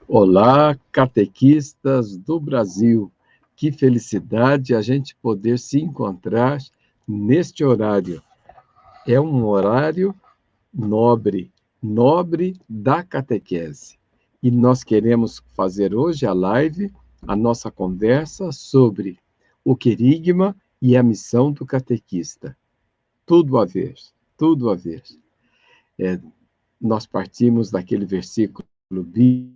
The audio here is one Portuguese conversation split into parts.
Olá, catequistas do Brasil. Que felicidade a gente poder se encontrar neste horário. É um horário nobre, nobre da catequese. E nós queremos fazer hoje a live, a nossa conversa sobre o querigma e a missão do catequista. Tudo a ver, tudo a ver. É, Nós partimos daquele versículo bíblico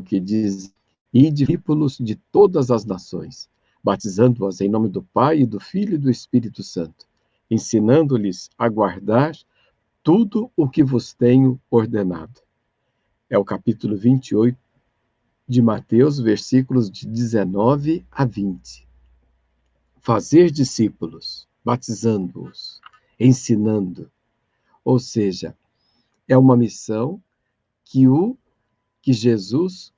que diz: "E discípulos de todas as nações, batizando-as em nome do Pai, e do Filho e do Espírito Santo, ensinando-lhes a guardar tudo o que vos tenho ordenado." É o capítulo 28 de Mateus, versículos de 19 a 20. Fazer discípulos, batizando-os, ensinando. Ou seja, é uma missão que Jesus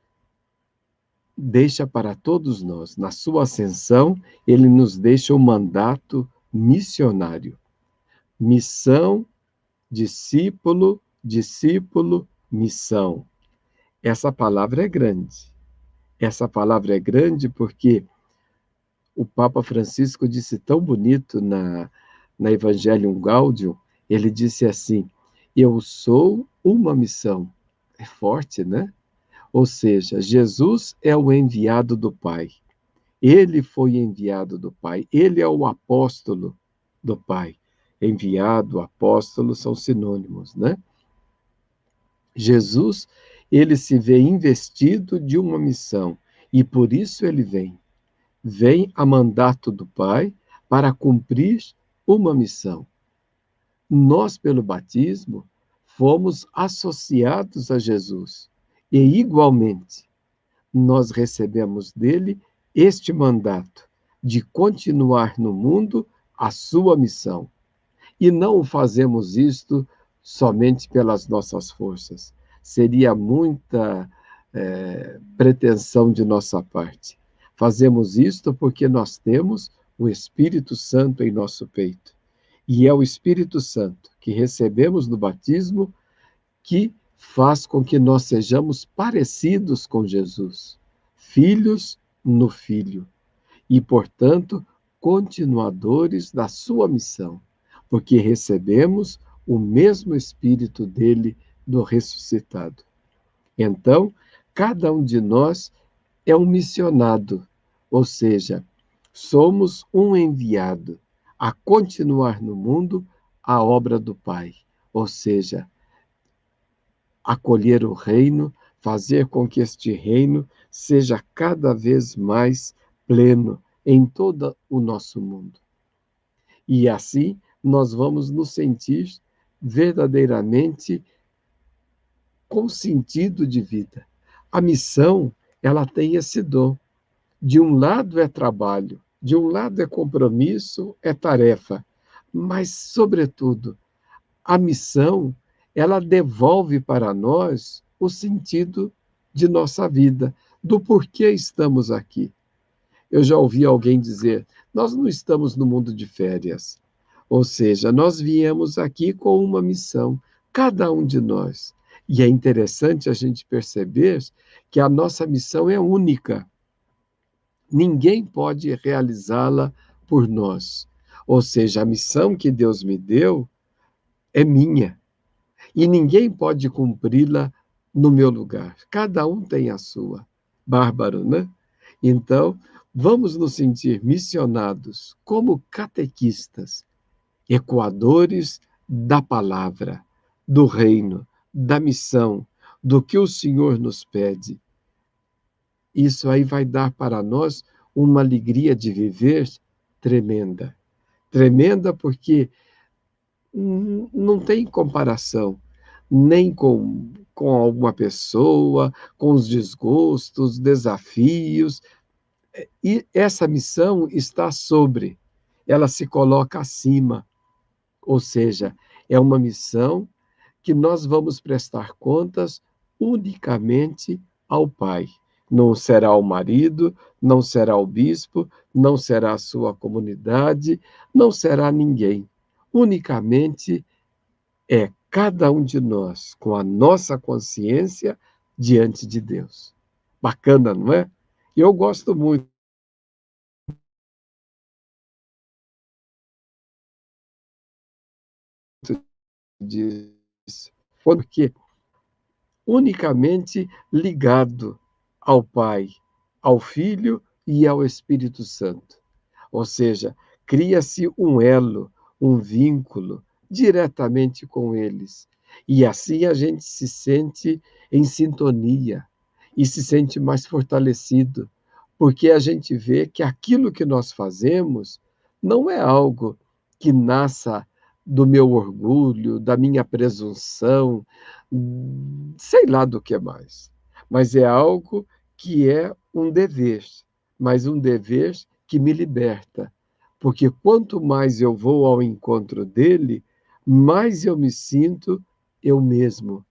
deixa para todos nós. Na sua ascensão, ele nos deixa o mandato missionário. Missão, discípulo, discípulo, missão. Essa palavra é grande. Essa palavra é grande porque o Papa Francisco disse tão bonito na Evangelium Gaudium, ele disse assim: "Eu sou uma missão." É forte, né? Ou seja, Jesus é o enviado do Pai. Ele foi enviado do Pai. Ele é o apóstolo do Pai. Enviado, apóstolo são sinônimos, né? Jesus, ele se vê investido de uma missão e por isso ele vem. Vem a mandato do Pai para cumprir uma missão. Nós, pelo batismo, fomos associados a Jesus e, igualmente, nós recebemos dele este mandato de continuar no mundo a sua missão. E não fazemos isto somente pelas nossas forças. Seria muita pretensão de nossa parte. Fazemos isto porque nós temos o Espírito Santo em nosso peito. E é o Espírito Santo que recebemos no batismo que faz com que nós sejamos parecidos com Jesus, filhos no Filho, e, portanto, continuadores da sua missão, porque recebemos o mesmo Espírito dele do ressuscitado. Então, cada um de nós é um missionado, ou seja, somos um enviado a continuar no mundo a obra do Pai, ou seja, acolher o reino, fazer com que este reino seja cada vez mais pleno em todo o nosso mundo. E assim nós vamos nos sentir verdadeiramente com sentido de vida. A missão, ela tem esse dom. De um lado é trabalho, de um lado é compromisso, é tarefa, mas, sobretudo, a missão, ela devolve para nós o sentido de nossa vida, do porquê estamos aqui. Eu já ouvi alguém dizer: nós não estamos no mundo de férias. Ou seja, nós viemos aqui com uma missão, cada um de nós. E é interessante a gente perceber que a nossa missão é única. Ninguém pode realizá-la por nós. Ou seja, a missão que Deus me deu é minha. E ninguém pode cumpri-la no meu lugar. Cada um tem a sua. Bárbaro, né? Então, vamos nos sentir missionados como catequistas, ecoadores da palavra, do reino, da missão, do que o Senhor nos pede. Isso aí vai dar para nós uma alegria de viver tremenda. Tremenda porque não tem comparação, nem com alguma pessoa, com os desgostos, desafios. E essa missão está sobre, ela se coloca acima, ou seja, é uma missão que nós vamos prestar contas unicamente ao Pai. Não será o marido, não será o bispo, não será a sua comunidade, não será ninguém. Unicamente é cada um de nós com a nossa consciência diante de Deus. Bacana, não é? Eu gosto muito disso, porque unicamente ligado ao Pai, ao Filho e ao Espírito Santo. Ou seja, cria-se um elo, um vínculo diretamente com eles. E assim a gente se sente em sintonia e se sente mais fortalecido, porque a gente vê que aquilo que nós fazemos não é algo que nasça do meu orgulho, da minha presunção, sei lá do que mais, mas é algo que é um dever, mas um dever que me liberta, porque quanto mais eu vou ao encontro dele, mais eu me sinto eu mesmo,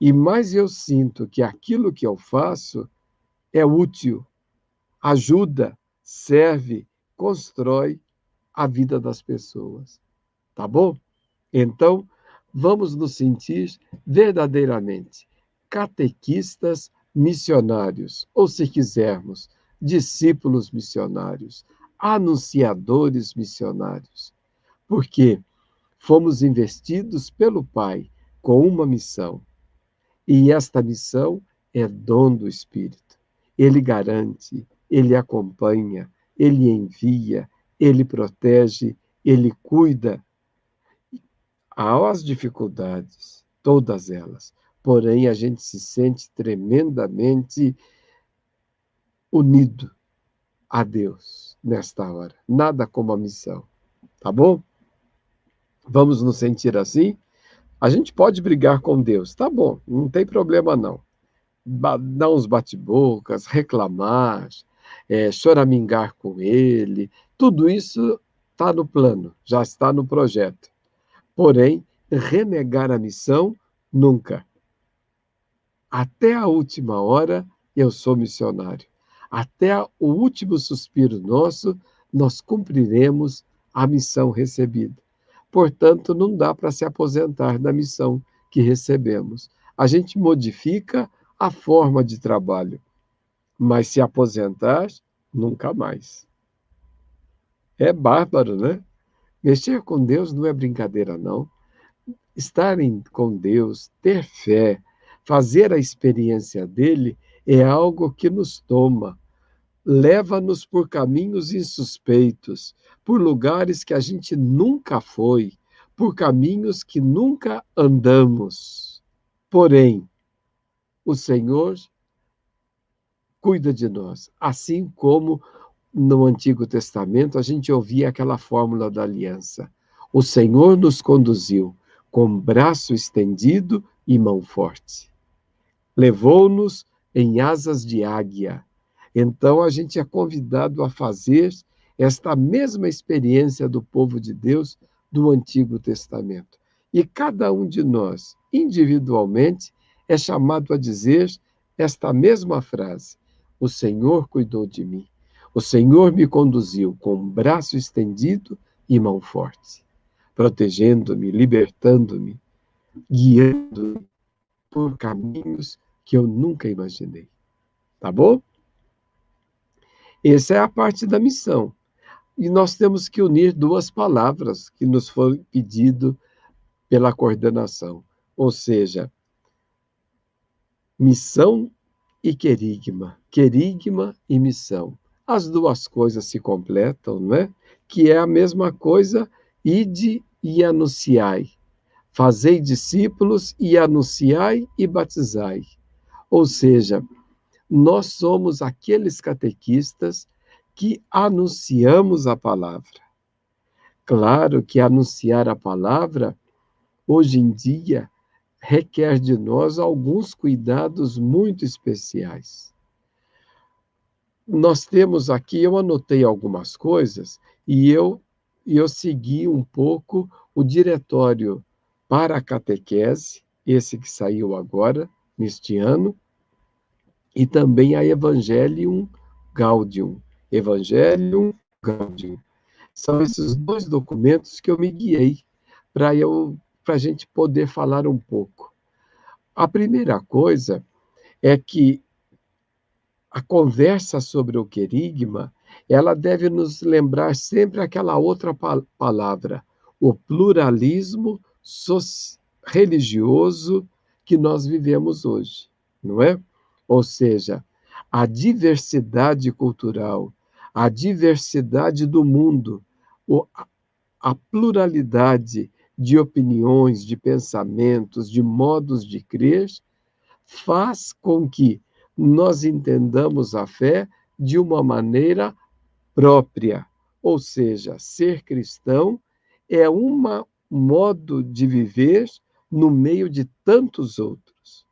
e mais eu sinto que aquilo que eu faço é útil, ajuda, serve, constrói a vida das pessoas. Tá bom? Então, vamos nos sentir verdadeiramente catequistas missionários, ou se quisermos, discípulos missionários, anunciadores missionários, porque fomos investidos pelo Pai com uma missão, e esta missão é dom do Espírito. Ele garante, ele acompanha, ele envia, ele protege, ele cuida. Há as dificuldades, todas elas, porém a gente se sente tremendamente unido a Deus nesta hora. Nada como a missão, tá bom? Vamos nos sentir assim? A gente pode brigar com Deus, tá bom, não tem problema não. Dar uns bate-bocas, reclamar, choramingar com Ele, tudo isso está no plano, já está no projeto. Porém, renegar a missão, nunca. Até a última hora, eu sou missionário. Até o último suspiro nosso, nós cumpriremos a missão recebida. Portanto, não dá para se aposentar da missão que recebemos. A gente modifica a forma de trabalho, mas se aposentar, nunca mais. É bárbaro, né? Mexer com Deus não é brincadeira, não. Estarem com Deus, ter fé, fazer a experiência dele é algo que nos toma, leva-nos por caminhos insuspeitos, por lugares que a gente nunca foi, por caminhos que nunca andamos. Porém, o Senhor cuida de nós, assim como no Antigo Testamento a gente ouvia aquela fórmula da aliança. O Senhor nos conduziu com braço estendido e mão forte. Levou-nos em asas de águia. Então a gente é convidado a fazer esta mesma experiência do povo de Deus do Antigo Testamento. E cada um de nós, individualmente, é chamado a dizer esta mesma frase: O Senhor cuidou de mim. O Senhor me conduziu com braço estendido e mão forte, protegendo-me, libertando-me, guiando-me por caminhos que eu nunca imaginei. Tá bom? Essa é a parte da missão. E nós temos que unir duas palavras que nos foi pedido pela coordenação, ou seja, missão e querigma, querigma e missão. As duas coisas se completam, não é? Que é a mesma coisa, ide e anunciai. Fazei discípulos e anunciai e batizai. Ou seja, nós somos aqueles catequistas que anunciamos a palavra. Claro que anunciar a palavra, hoje em dia, requer de nós alguns cuidados muito especiais. Nós temos aqui, eu anotei algumas coisas e eu segui um pouco o diretório para a catequese, esse que saiu agora, neste ano, e também a Evangelium Gaudium. Evangelium Gaudium. São esses dois documentos que eu me guiei para eu para a gente poder falar um pouco. A primeira coisa é que a conversa sobre o querigma, ela deve nos lembrar sempre aquela outra palavra, o pluralismo religioso que nós vivemos hoje, não é? Ou seja, a diversidade cultural, a diversidade do mundo, a pluralidade de opiniões, de pensamentos, de modos de crer, faz com que nós entendamos a fé de uma maneira própria. Ou seja, ser cristão é um modo de viver no meio de tantos outros.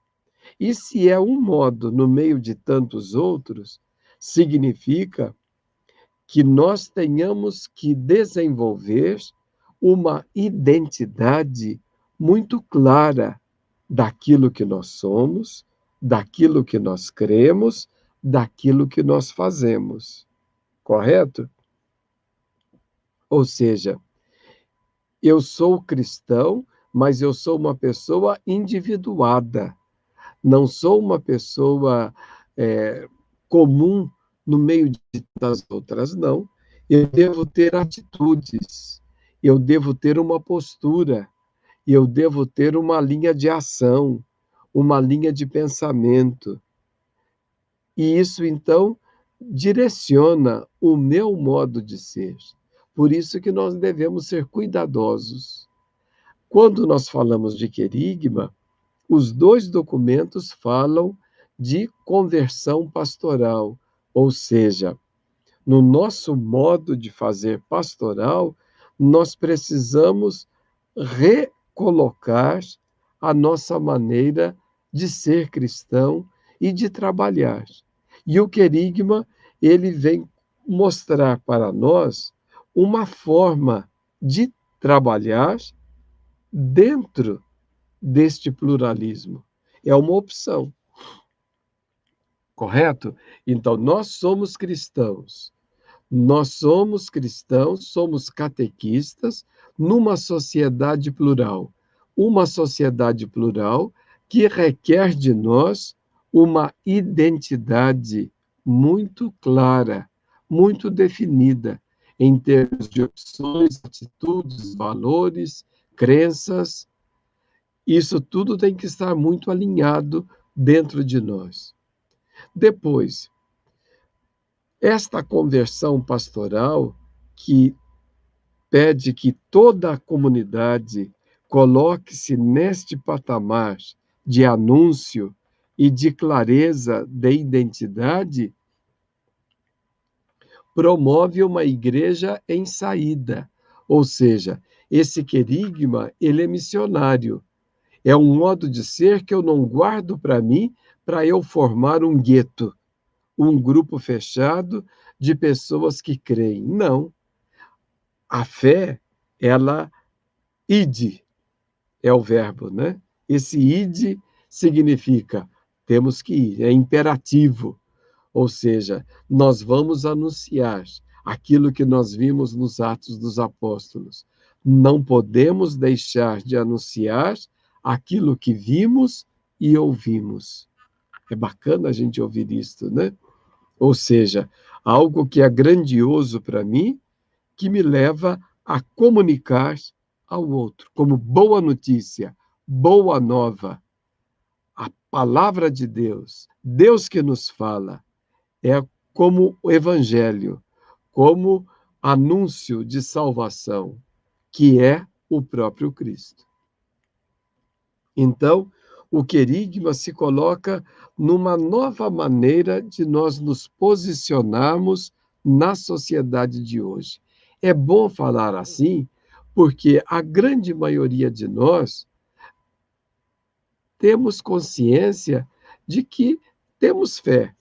E se é um modo no meio de tantos outros, significa que nós tenhamos que desenvolver uma identidade muito clara daquilo que nós somos, daquilo que nós cremos, daquilo que nós fazemos. Correto? Ou seja, eu sou cristão, mas eu sou uma pessoa individuada. Não sou uma pessoa comum no meio de tantas outras, não. Eu devo ter atitudes, eu devo ter uma postura, eu devo ter uma linha de ação, uma linha de pensamento. E isso, então, direciona o meu modo de ser. Por isso que nós devemos ser cuidadosos. Quando nós falamos de querigma, os dois documentos falam de conversão pastoral, ou seja, no nosso modo de fazer pastoral, nós precisamos recolocar a nossa maneira de ser cristão e de trabalhar. E o querigma, ele vem mostrar para nós uma forma de trabalhar dentro deste pluralismo. É uma opção, correto? Então, nós somos cristãos, somos catequistas numa sociedade plural. Uma sociedade plural que requer de nós uma identidade muito clara, muito definida, em termos de opções, atitudes, valores, crenças. Isso tudo tem que estar muito alinhado dentro de nós. Depois, esta conversão pastoral que pede que toda a comunidade coloque-se neste patamar de anúncio e de clareza de identidade, promove uma igreja em saída. Ou seja, esse querigma, ele é missionário. É um modo de ser que eu não guardo para mim para eu formar um gueto, um grupo fechado de pessoas que creem. Não. A fé, ela ide, é o verbo, né? Esse ide significa temos que ir, é imperativo. Ou seja, nós vamos anunciar aquilo que nós vimos nos Atos dos Apóstolos. Não podemos deixar de anunciar aquilo que vimos e ouvimos. É bacana a gente ouvir isto, né? Ou seja, algo que é grandioso para mim, que me leva a comunicar ao outro, como boa notícia, boa nova. A palavra de Deus, Deus que nos fala, é como o evangelho, como anúncio de salvação, que é o próprio Cristo. Então, o querigma se coloca numa nova maneira de nós nos posicionarmos na sociedade de hoje. É bom falar assim, porque a grande maioria de nós temos consciência de que temos fé,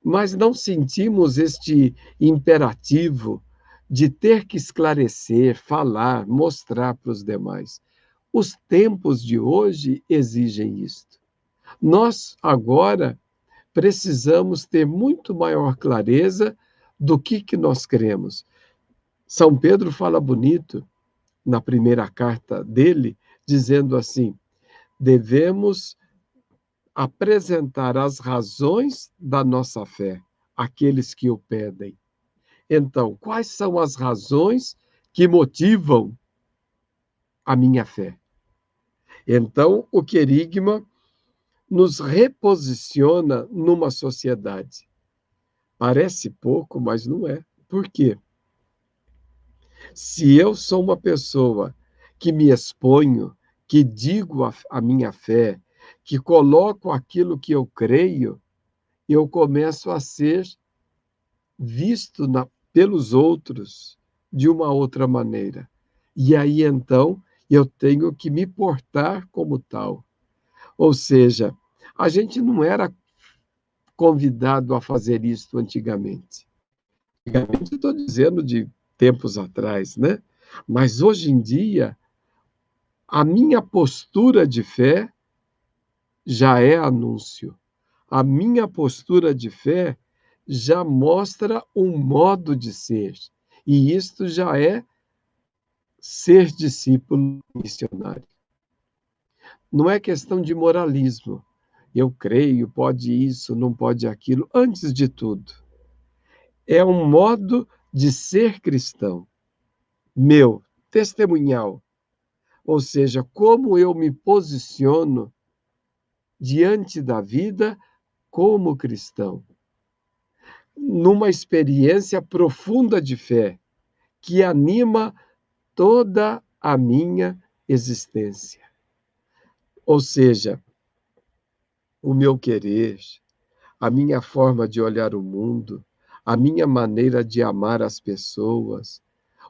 mas não sentimos este imperativo de ter que esclarecer, falar, mostrar para os demais. Os tempos de hoje exigem isto. Nós, agora, precisamos ter muito maior clareza do que nós cremos. São Pedro fala bonito, na primeira carta dele, dizendo assim: devemos apresentar as razões da nossa fé àqueles que o pedem. Então, quais são as razões que motivam a minha fé? Então, o querigma nos reposiciona numa sociedade. Parece pouco, mas não é. Por quê? Se eu sou uma pessoa que me exponho, que digo a minha fé, que coloco aquilo que eu creio, eu começo a ser visto pelos outros de uma outra maneira. E aí então eu tenho que me portar como tal. Ou seja, a gente não era convidado a fazer isso antigamente. Antigamente, eu estou dizendo de tempos atrás, né? Mas hoje em dia, a minha postura de fé já é anúncio. A minha postura de fé já mostra um modo de ser. E isto já é ser discípulo missionário. Não é questão de moralismo. Eu creio, pode isso, não pode aquilo. Antes de tudo, é um modo de ser cristão, meu, testemunhal. Ou seja, como eu me posiciono diante da vida como cristão, numa experiência profunda de fé que anima toda a minha existência. Ou seja, o meu querer, a minha forma de olhar o mundo, a minha maneira de amar as pessoas,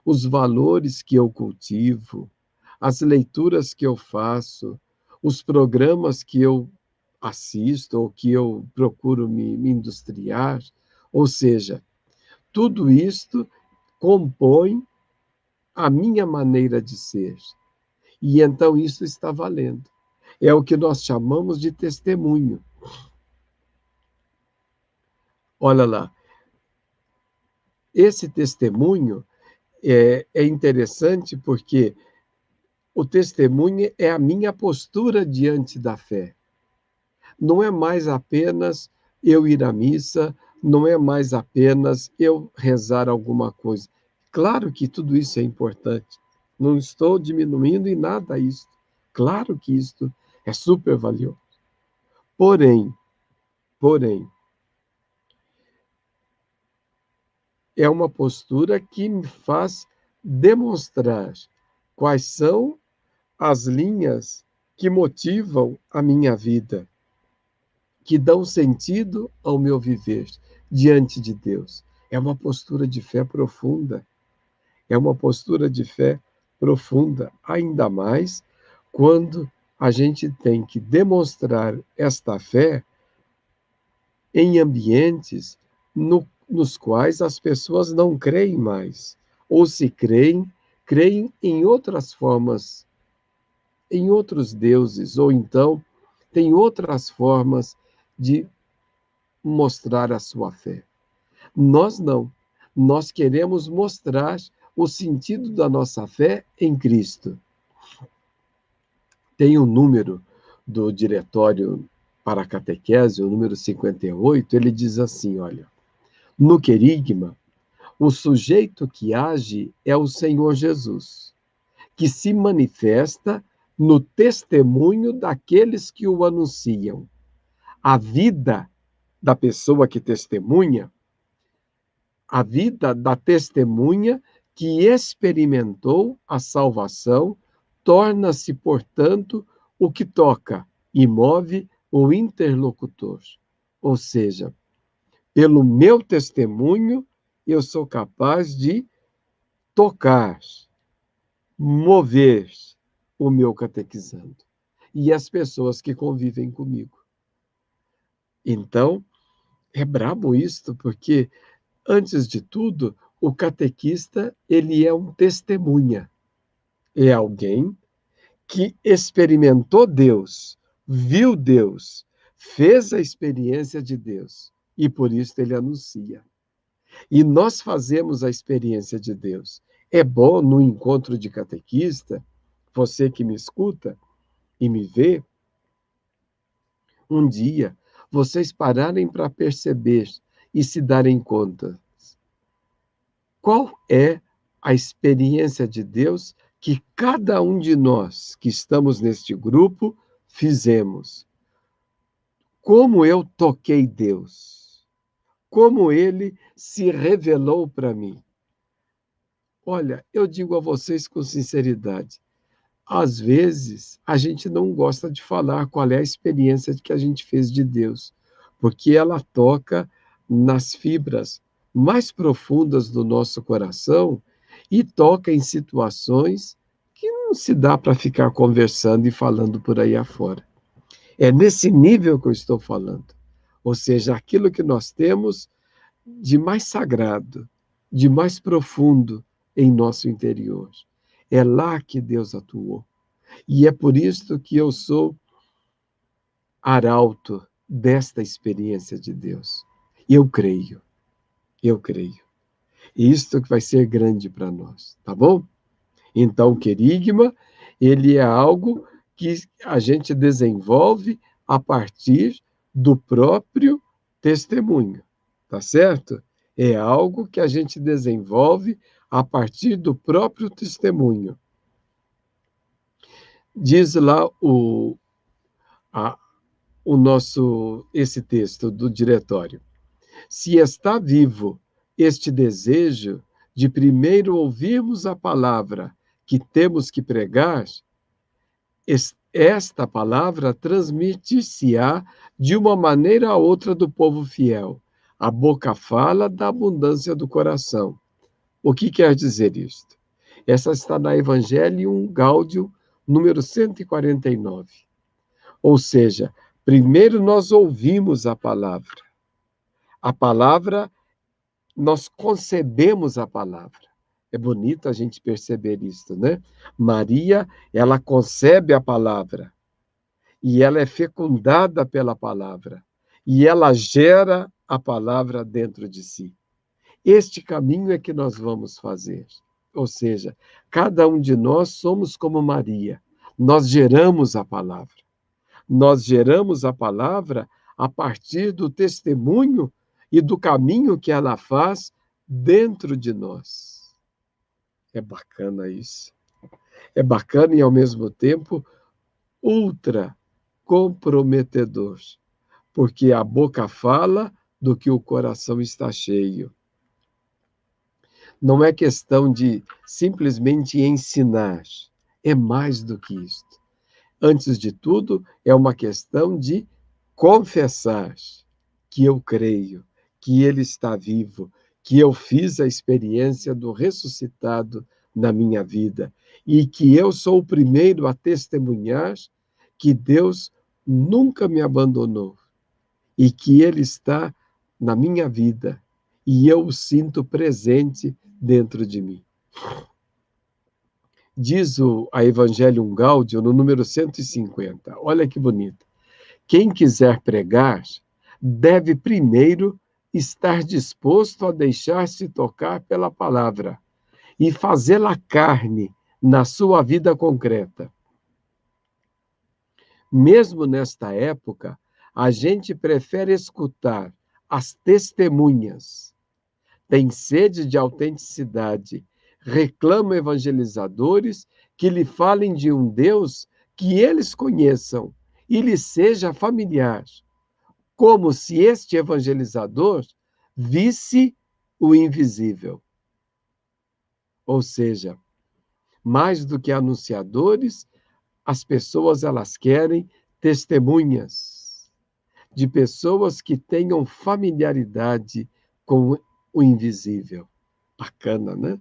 os valores que eu cultivo, as leituras que eu faço, os programas que eu assisto ou que eu procuro me industriar, ou seja, tudo isto compõe a minha maneira de ser. E então isso está valendo. É o que nós chamamos de testemunho. Olha lá, esse testemunho é interessante porque o testemunho é a minha postura diante da fé. Não é mais apenas eu ir à missa, não é mais apenas eu rezar alguma coisa. Claro que tudo isso é importante. Não estou diminuindo em nada isso. Claro que isto é super valioso. Porém, é uma postura que me faz demonstrar quais são as linhas que motivam a minha vida, que dão sentido ao meu viver diante de Deus. É uma postura de fé profunda. É uma postura de fé profunda, ainda mais quando a gente tem que demonstrar esta fé em ambientes nos quais as pessoas não creem mais, ou se creem, creem em outras formas, em outros deuses, ou então tem outras formas de mostrar a sua fé. Nós não. Nós queremos mostrar o sentido da nossa fé em Cristo. Tem um número do Diretório para a Catequese, o número 58, ele diz assim, olha, no querigma, o sujeito que age é o Senhor Jesus, que se manifesta no testemunho daqueles que o anunciam. A vida da pessoa que testemunha, a vida da testemunha que experimentou a salvação, torna-se, portanto, o que toca e move o interlocutor. Ou seja, pelo meu testemunho, eu sou capaz de tocar, mover o meu catequizando e as pessoas que convivem comigo. Então, é brabo isto, porque, antes de tudo, o catequista, ele é um testemunha. É alguém que experimentou Deus, viu Deus, fez a experiência de Deus, e por isso ele anuncia. E nós fazemos a experiência de Deus. É bom, no encontro de catequista, você que me escuta e me vê, um dia vocês pararem para perceber e se darem conta qual é a experiência de Deus que cada um de nós que estamos neste grupo fizemos. Como eu toquei Deus, como ele se revelou para mim. Olha, eu digo a vocês com sinceridade, às vezes a gente não gosta de falar qual é a experiência que a gente fez de Deus, porque ela toca nas fibras mais profundas do nosso coração e toca em situações que não se dá para ficar conversando e falando por aí afora. É nesse nível que eu estou falando. Ou seja, aquilo que nós temos de mais sagrado, de mais profundo em nosso interior. É lá que Deus atuou. E é por isso que eu sou arauto desta experiência de Deus. Eu creio, eu creio. E isto que vai ser grande para nós, tá bom? Então, o querigma, ele é algo que a gente desenvolve a partir do próprio testemunho, tá certo? É algo que a gente desenvolve a partir do próprio testemunho. Diz lá a, esse texto do diretório. Se está vivo este desejo de primeiro ouvirmos a palavra que temos que pregar, esta palavra transmitir-se-á de uma maneira a outra do povo fiel. A boca fala da abundância do coração. O que quer dizer isto? Essa está na Evangelium Gaudium, número 149. Ou seja, primeiro nós ouvimos a palavra. A palavra, nós concebemos a palavra. É bonito a gente perceber isso, né? Maria, ela concebe a palavra e ela é fecundada pela palavra e ela gera a palavra dentro de si. Este caminho é que nós vamos fazer. Ou seja, cada um de nós somos como Maria. Nós geramos a palavra. Nós geramos a palavra a partir do testemunho e do caminho que ela faz dentro de nós. É bacana isso. É bacana e, ao mesmo tempo, ultra comprometedor, porque a boca fala do que o coração está cheio. Não é questão de simplesmente ensinar, é mais do que isto. Antes de tudo, é uma questão de confessar que eu creio, que ele está vivo, que eu fiz a experiência do ressuscitado na minha vida e que eu sou o primeiro a testemunhar que Deus nunca me abandonou e que ele está na minha vida e eu o sinto presente dentro de mim. Diz a Evangelium Gaudium, no número 150. Olha que bonito. Quem quiser pregar, deve primeiro estar disposto a deixar-se tocar pela palavra e fazê-la carne na sua vida concreta. Mesmo nesta época, a gente prefere escutar as testemunhas. Tem sede de autenticidade, reclama evangelizadores que lhe falem de um Deus que eles conheçam e lhe seja familiar, como se este evangelizador visse o invisível. Ou seja, mais do que anunciadores, as pessoas elas querem testemunhas de pessoas que tenham familiaridade com o invisível. Bacana, né?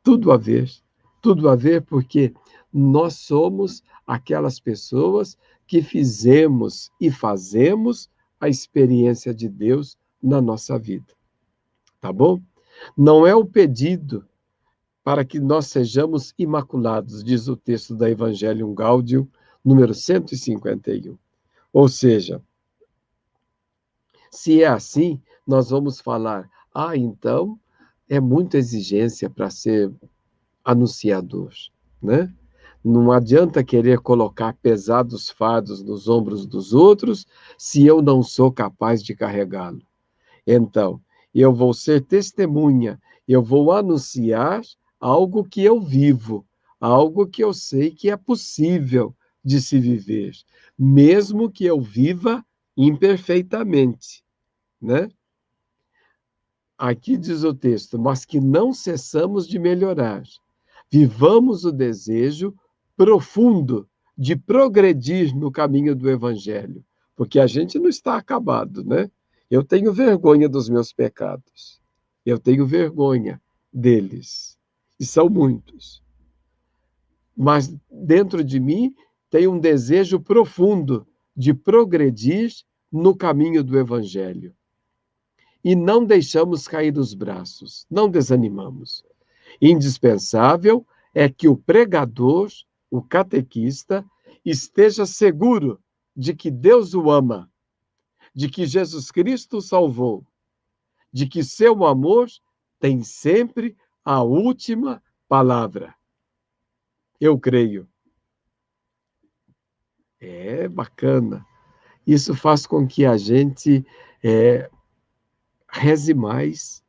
Tudo a ver porque nós somos aquelas pessoas que fizemos e fazemos a experiência de Deus na nossa vida. Tá bom? Não é o pedido para que nós sejamos imaculados, diz o texto da Evangelium Gaudium, número 151. Ou seja, se é assim, nós vamos falar, então é muita exigência para ser anunciador, né? Não adianta querer colocar pesados fardos nos ombros dos outros se eu não sou capaz de carregá-lo. Então, eu vou ser testemunha, eu vou anunciar algo que eu vivo, algo que eu sei que é possível de se viver, mesmo que eu viva imperfeitamente, né? Aqui diz o texto, mas que não cessamos de melhorar. Vivamos o desejo profundo de progredir no caminho do Evangelho, porque a gente não está acabado, né? Eu tenho vergonha dos meus pecados, eu tenho vergonha deles, e são muitos. Mas dentro de mim tem um desejo profundo de progredir no caminho do Evangelho. E não deixamos cair os braços, não desanimamos. Indispensável é que o pregador, o catequista, esteja seguro de que Deus o ama, de que Jesus Cristo o salvou, de que seu amor tem sempre a última palavra. Eu creio. É bacana. Isso faz com que a gente reze mais,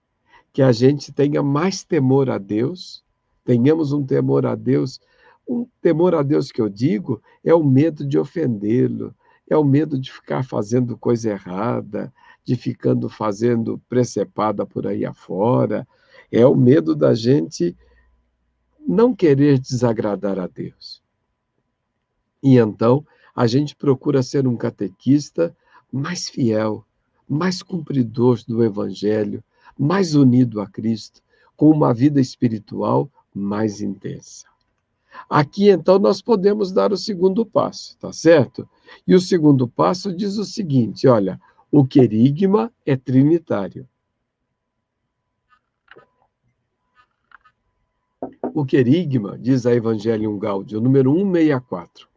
que a gente tenha mais temor a Deus, tenhamos um temor a Deus. Um temor a Deus que eu digo é o medo de ofendê-lo, é o medo de ficar fazendo coisa errada, de ficando fazendo precepada por aí afora, é o medo da gente não querer desagradar a Deus. E então a gente procura ser um catequista mais fiel, mais cumpridor do Evangelho, mais unido a Cristo, com uma vida espiritual mais intensa. Aqui, então, nós podemos dar o segundo passo, tá certo? E o segundo passo diz o seguinte: olha, o querigma é trinitário. O querigma, diz a Evangelium Gaudium, número 164,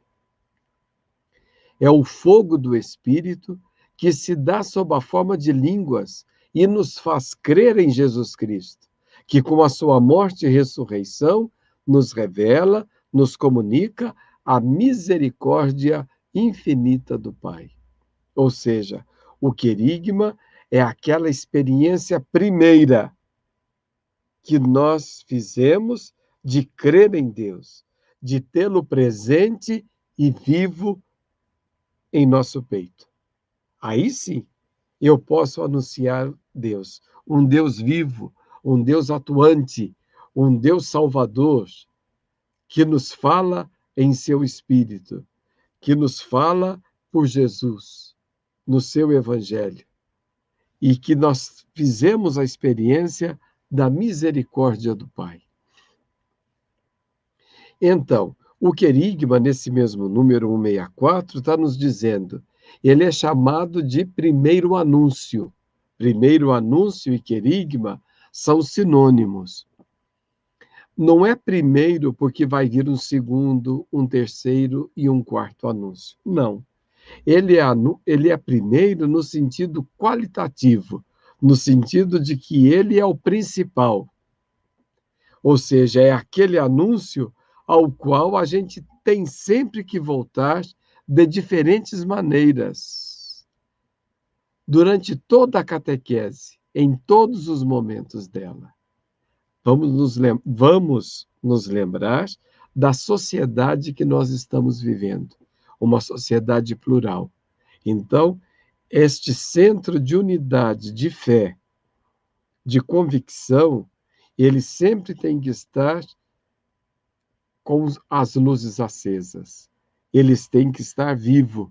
é o fogo do Espírito que se dá sob a forma de línguas e nos faz crer em Jesus Cristo, que com a sua morte e ressurreição nos revela, nos comunica a misericórdia infinita do Pai. Ou seja, o querigma é aquela experiência primeira que nós fizemos de crer em Deus, de tê-lo presente e vivo em nosso peito. Aí sim, eu posso anunciar Deus, um Deus vivo, um Deus atuante, um Deus salvador, que nos fala em seu Espírito, que nos fala por Jesus, no seu Evangelho, e que nós fizemos a experiência da misericórdia do Pai. Então, o querigma, nesse mesmo número 164, está nos dizendo, ele é chamado de primeiro anúncio. Primeiro anúncio e querigma são sinônimos. Não é primeiro porque vai vir um segundo, um terceiro e um quarto anúncio. Não. Ele é primeiro no sentido qualitativo, no sentido de que ele é o principal. Ou seja, é aquele anúncio ao qual a gente tem sempre que voltar de diferentes maneiras, durante toda a catequese, em todos os momentos dela. Vamos nos lembrar da sociedade que nós estamos vivendo, uma sociedade plural. Então, este centro de unidade, de fé, de convicção, ele sempre tem que estar com as luzes acesas. Eles têm que estar vivos.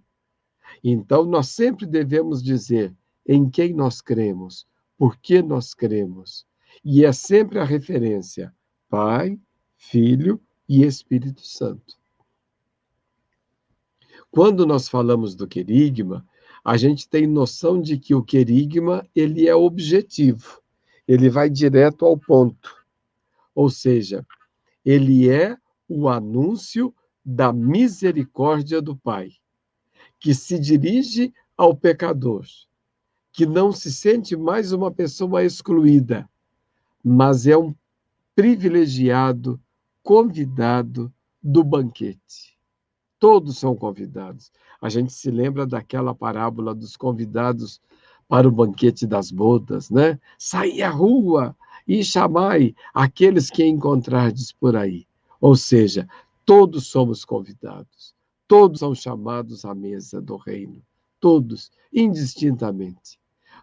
Então, nós sempre devemos dizer em quem nós cremos, por que nós cremos. E é sempre a referência Pai, Filho e Espírito Santo. Quando nós falamos do querigma, a gente tem noção de que o querigma ele é objetivo, ele vai direto ao ponto. Ou seja, ele é o anúncio da misericórdia do Pai, que se dirige ao pecador, que não se sente mais uma pessoa excluída, mas é um privilegiado, convidado do banquete. Todos são convidados. A gente se lembra daquela parábola dos convidados para o banquete das bodas, né? Saí à rua e chamai aqueles que encontrardes por aí. Ou seja, todos somos convidados. Todos são chamados à mesa do reino. Todos, indistintamente.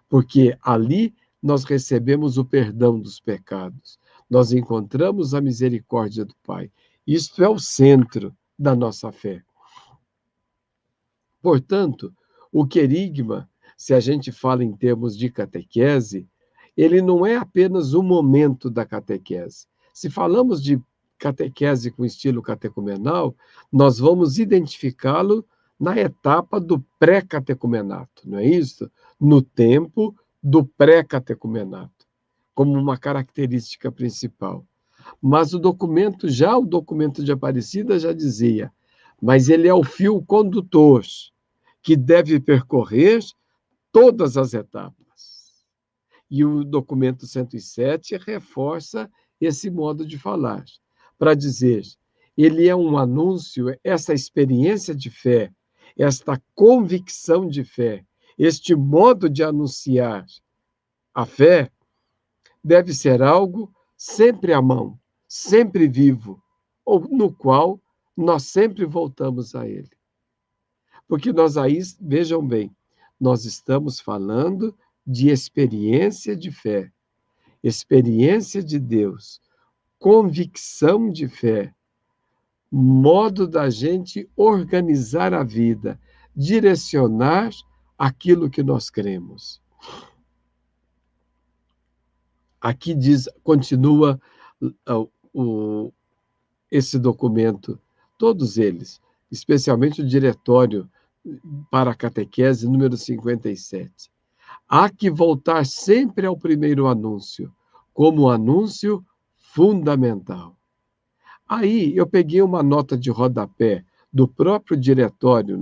Porque ali nós recebemos o perdão dos pecados. Nós encontramos a misericórdia do Pai. Isto é o centro da nossa fé. Portanto, o querigma, se a gente fala em termos de catequese, ele não é apenas o momento da catequese. Se falamos de catequese com estilo catecumenal, nós vamos identificá-lo na etapa do pré-catecumenato, não é isso? No tempo do pré-catecumenato, como uma característica principal. Mas o documento de Aparecida já dizia, mas ele é o fio condutor que deve percorrer todas as etapas. E o documento 107 reforça esse modo de falar, para dizer, ele é um anúncio, essa experiência de fé, esta convicção de fé, este modo de anunciar a fé, deve ser algo sempre à mão, sempre vivo, ou no qual nós sempre voltamos a ele. Porque nós aí, vejam bem, nós estamos falando de experiência de fé, experiência de Deus, convicção de fé, modo da gente organizar a vida, direcionar aquilo que nós cremos. Aqui diz, continua esse documento, todos eles, especialmente o diretório para a catequese número 57. Há que voltar sempre ao primeiro anúncio, como anúncio fundamental. Aí eu peguei uma nota de rodapé do próprio diretório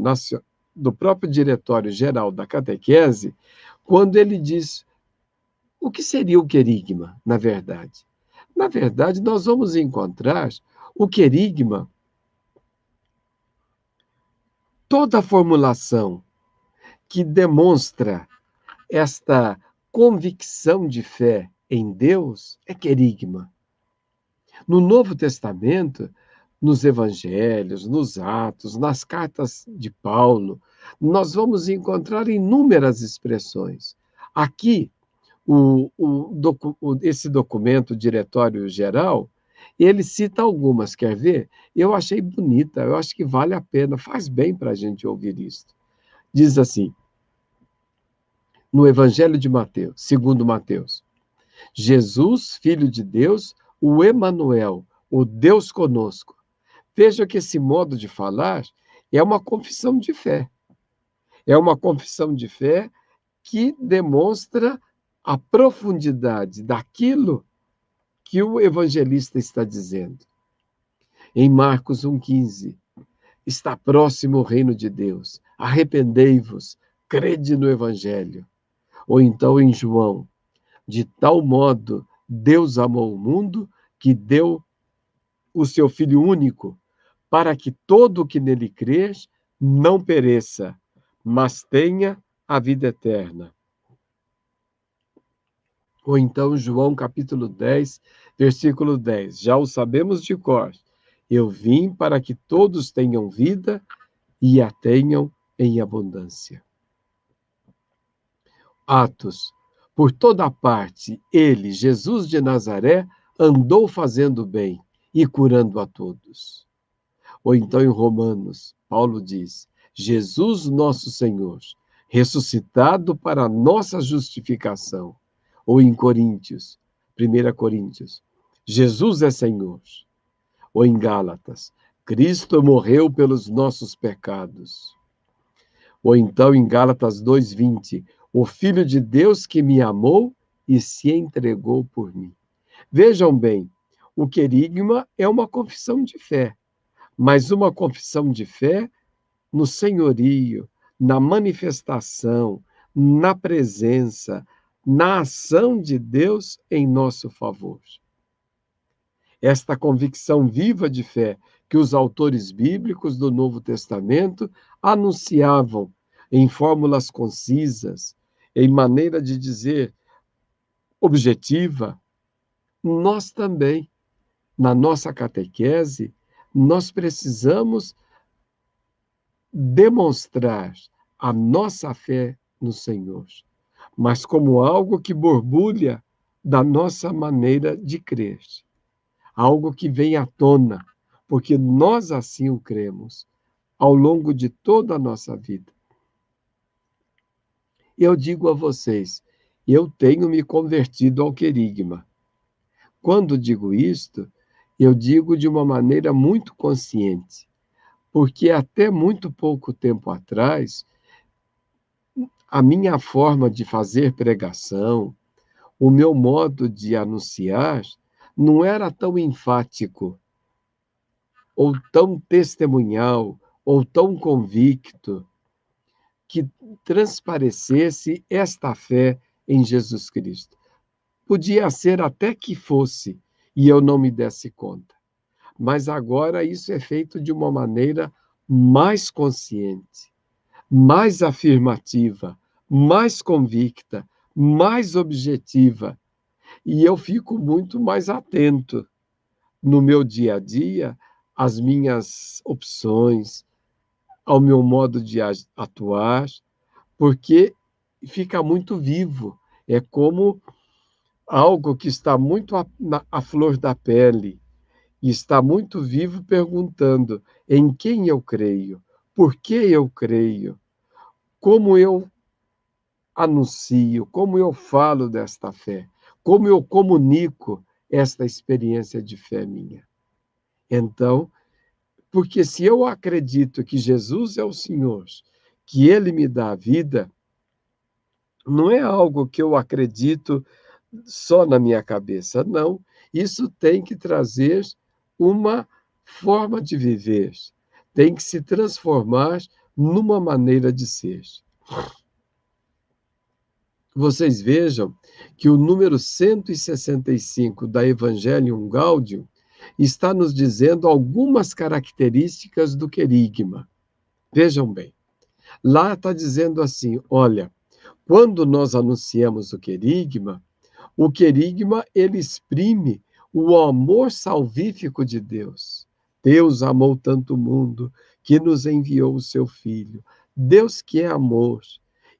geral da catequese, quando ele diz o que seria o querigma, na verdade. Na verdade, nós vamos encontrar o querigma, toda a formulação que demonstra esta convicção de fé em Deus é querigma. No Novo Testamento, nos Evangelhos, nos Atos, nas cartas de Paulo, nós vamos encontrar inúmeras expressões. Aqui, esse documento, Diretório Geral, ele cita algumas, quer ver? Eu achei bonita, eu acho que vale a pena, faz bem para a gente ouvir isso. Diz assim, no Evangelho de Mateus, segundo Mateus, Jesus, Filho de Deus, o Emanuel, o Deus conosco. Veja que esse modo de falar é uma confissão de fé. É uma confissão de fé que demonstra a profundidade daquilo que o evangelista está dizendo. Em Marcos 1,15, está próximo o reino de Deus, arrependei-vos, crede no evangelho. Ou então em João, de tal modo Deus amou o mundo que deu o seu Filho único, para que todo o que nele crer não pereça, mas tenha a vida eterna. Ou então João capítulo 10, versículo 10. Já o sabemos de cor. Eu vim para que todos tenham vida e a tenham em abundância. Atos. Por toda parte, ele, Jesus de Nazaré, andou fazendo bem e curando a todos. Ou então em Romanos, Paulo diz, Jesus nosso Senhor, ressuscitado para a nossa justificação. Ou em Coríntios, 1 Coríntios, Jesus é Senhor. Ou em Gálatas, Cristo morreu pelos nossos pecados. Ou então em Gálatas 2,20, o Filho de Deus que me amou e se entregou por mim. Vejam bem, o querigma é uma confissão de fé, mas uma confissão de fé no senhorio, na manifestação, na presença, na ação de Deus em nosso favor. esta convicção viva de fé que os autores bíblicos do Novo Testamento anunciavam em fórmulas concisas, em maneira de dizer objetiva, nós também, na nossa catequese, nós precisamos demonstrar a nossa fé no Senhor, mas como algo que borbulha da nossa maneira de crer, algo que vem à tona, porque nós assim o cremos ao longo de toda a nossa vida. Eu digo a vocês, eu tenho me convertido ao querigma. Quando digo isto, eu digo de uma maneira muito consciente, porque até muito pouco tempo atrás, a minha forma de fazer pregação, o meu modo de anunciar, não era tão enfático, ou tão testemunhal, ou tão convicto, que transparecesse esta fé em Jesus Cristo. Podia ser até que fosse, e eu não me desse conta. Mas agora isso é feito de uma maneira mais consciente, mais afirmativa, mais convicta, mais objetiva. E eu fico muito mais atento no meu dia a dia às minhas opções, ao meu modo de atuar, porque fica muito vivo. É como algo que está muito à flor da pele e está muito vivo perguntando em quem eu creio, por que eu creio, como eu anuncio, como eu falo desta fé, como eu comunico esta experiência de fé minha. Então, porque se eu acredito que Jesus é o Senhor, que Ele me dá a vida, não é algo que eu acredito só na minha cabeça, não. Isso tem que trazer uma forma de viver, tem que se transformar numa maneira de ser. Vocês vejam que o número 165 da Evangelium Gaudium está nos dizendo algumas características do querigma. Vejam bem, lá está dizendo assim, olha, quando nós anunciamos o querigma ele exprime o amor salvífico de Deus. Deus amou tanto o mundo que nos enviou o seu Filho. Deus que é amor.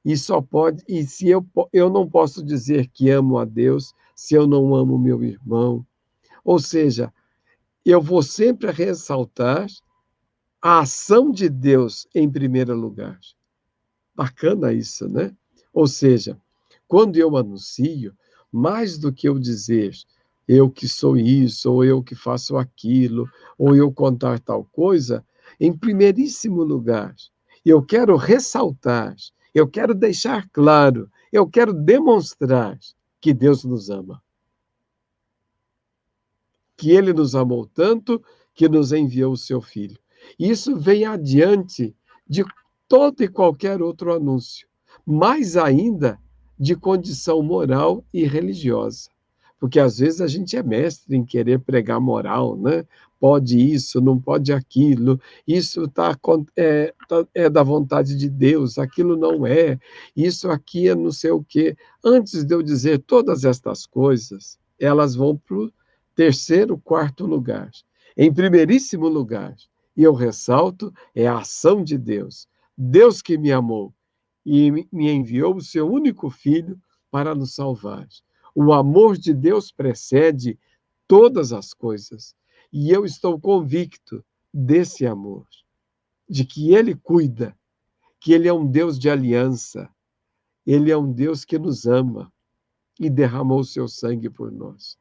E só pode, e se eu não posso dizer que amo a Deus se eu não amo meu irmão. Ou seja, eu vou sempre ressaltar a ação de Deus em primeiro lugar. Bacana isso, né? Ou seja, quando eu anuncio, mais do que eu dizer eu que sou isso, ou eu que faço aquilo, ou eu contar tal coisa, em primeiríssimo lugar, eu quero ressaltar, eu quero deixar claro, eu quero demonstrar que Deus nos ama. Que Ele nos amou tanto que nos enviou o seu Filho. Isso vem adiante de todo e qualquer outro anúncio, mais ainda de condição moral e religiosa. Porque às vezes a gente é mestre em querer pregar moral, né? Pode isso, não pode aquilo, isso é da vontade de Deus, aquilo não é, isso aqui é não sei o quê. Antes de eu dizer todas estas coisas, elas vão para o terceiro, quarto lugar. Em primeiríssimo lugar, e eu ressalto, é a ação de Deus. Deus que me amou e me enviou o seu único filho para nos salvar. O amor de Deus precede todas as coisas. E eu estou convicto desse amor, de que ele cuida, que ele é um Deus de aliança, ele é um Deus que nos ama e derramou o seu sangue por nós.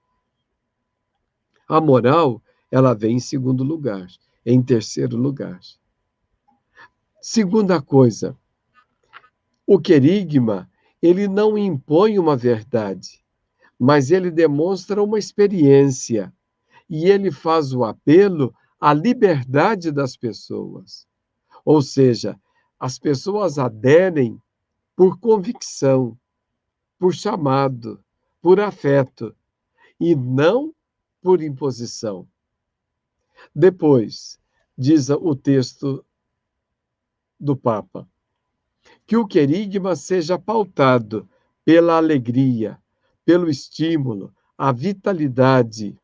A moral, ela vem em segundo lugar, em terceiro lugar. Segunda coisa, o querigma, ele não impõe uma verdade, mas ele demonstra uma experiência e ele faz o apelo à liberdade das pessoas. Ou seja, as pessoas aderem por convicção, por chamado, por afeto, e não por imposição. Depois, diz o texto do Papa, que o querigma seja pautado pela alegria, pelo estímulo, a vitalidade,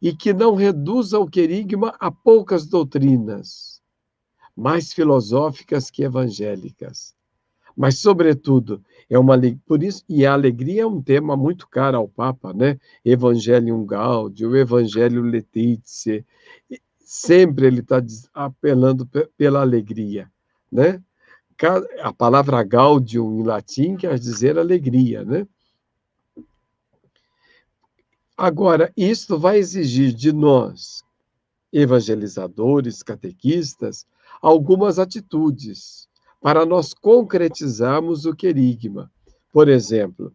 e que não reduza o querigma a poucas doutrinas, mais filosóficas que evangélicas. Mas, sobretudo, por isso, e a alegria é um tema muito caro ao Papa, né? Evangelium Gaudium, Evangelho Letizia, sempre ele está apelando pela alegria, né? A palavra gaudium em latim quer dizer alegria, né? Agora, isto vai exigir de nós, evangelizadores, catequistas, algumas atitudes para nós concretizarmos o querigma. Por exemplo,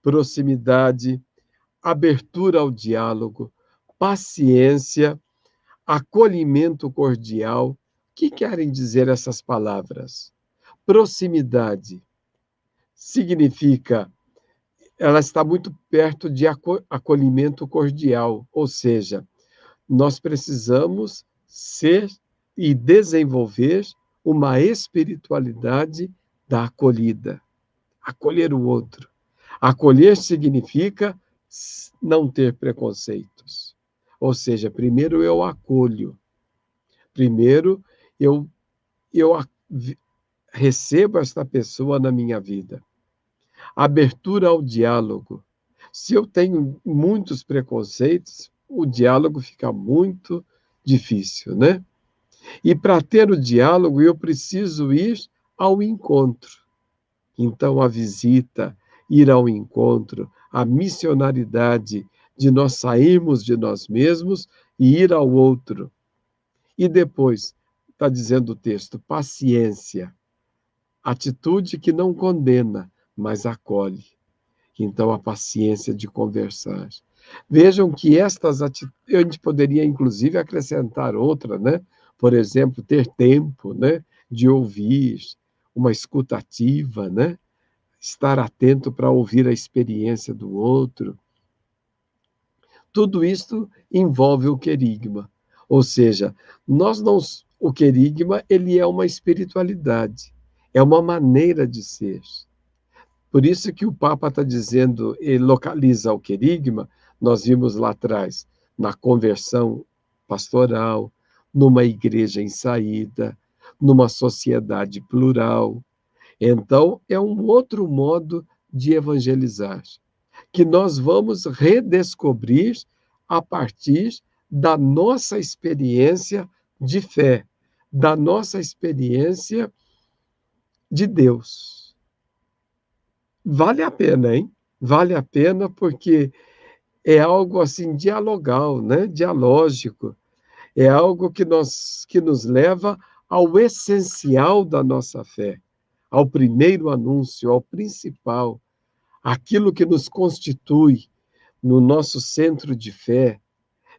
proximidade, abertura ao diálogo, paciência, acolhimento cordial. O que querem dizer essas palavras? Proximidade significa ela está muito perto de acolhimento cordial, ou seja, nós precisamos ser e desenvolver uma espiritualidade da acolhida, acolher o outro. Acolher significa não ter preconceitos. Ou seja, primeiro eu acolho, primeiro eu recebo esta pessoa na minha vida. Abertura ao diálogo. Se eu tenho muitos preconceitos, o diálogo fica muito difícil, né? E para ter o diálogo, eu preciso ir ao encontro. Então, a visita, ir ao encontro, a missionaridade de nós sairmos de nós mesmos e ir ao outro. E depois, está dizendo o texto, paciência, atitude que não condena, mas acolhe. Então, a paciência de conversar. Vejam que estas atitudes, a gente poderia, inclusive, acrescentar outra, né? Por exemplo, ter tempo, né? De ouvir, uma escuta ativa, né? Estar atento para ouvir a experiência do outro. Tudo isto envolve o querigma. Ou seja, o querigma, ele é uma espiritualidade, é uma maneira de ser. Por isso que o Papa está dizendo, ele localiza o querigma, nós vimos lá atrás, na conversão pastoral, numa igreja em saída, numa sociedade plural. Então, é um outro modo de evangelizar, que nós vamos redescobrir a partir da nossa experiência de fé, da nossa experiência de Deus. Vale a pena, hein? Vale a pena porque é algo assim dialogal, né? Dialógico. É algo que nos leva ao essencial da nossa fé, ao primeiro anúncio, ao principal, aquilo que nos constitui no nosso centro de fé,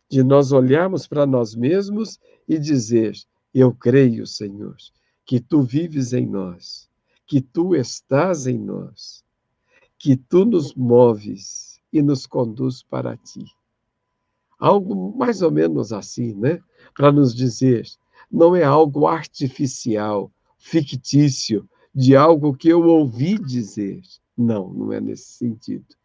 de nós olharmos para nós mesmos e dizer: eu creio, Senhor, que tu vives em nós, que tu estás em nós, que tu nos moves e nos conduz para ti. Algo mais ou menos assim, né? Para nos dizer, não é algo artificial, fictício, de algo que eu ouvi dizer. Não, não é nesse sentido.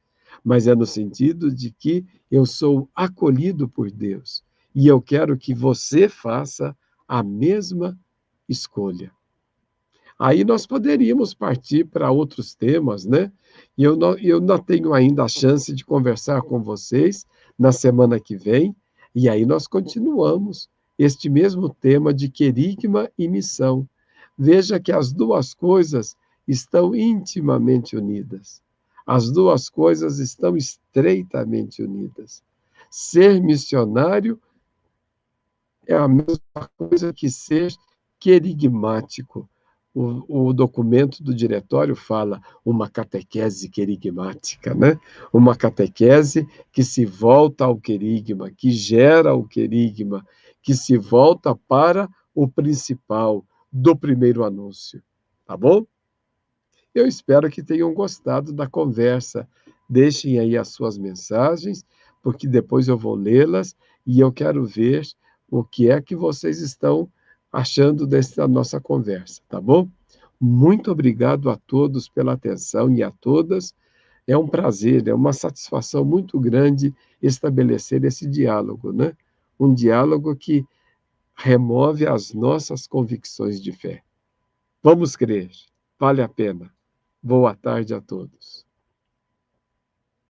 Mas é no sentido de que eu sou acolhido por Deus e eu quero que você faça a mesma escolha. Aí nós poderíamos partir para outros temas, né? E eu não tenho ainda a chance de conversar com vocês na semana que vem, e aí nós continuamos este mesmo tema de querigma e missão. Veja que as duas coisas estão intimamente unidas. As duas coisas estão estreitamente unidas. Ser missionário é a mesma coisa que ser querigmático. O documento do diretório fala uma catequese querigmática, né? Uma catequese que se volta ao querigma, que gera o querigma, que se volta para o principal do primeiro anúncio. Tá bom? Eu espero que tenham gostado da conversa. Deixem aí as suas mensagens porque depois eu vou lê-las e eu quero ver o que é que vocês estão achando dessa nossa conversa, tá bom? Muito obrigado a todos pela atenção e a todas. É um prazer, é uma satisfação muito grande estabelecer esse diálogo, né? Um diálogo que remove as nossas convicções de fé. Vamos crer, vale a pena. Boa tarde a todos.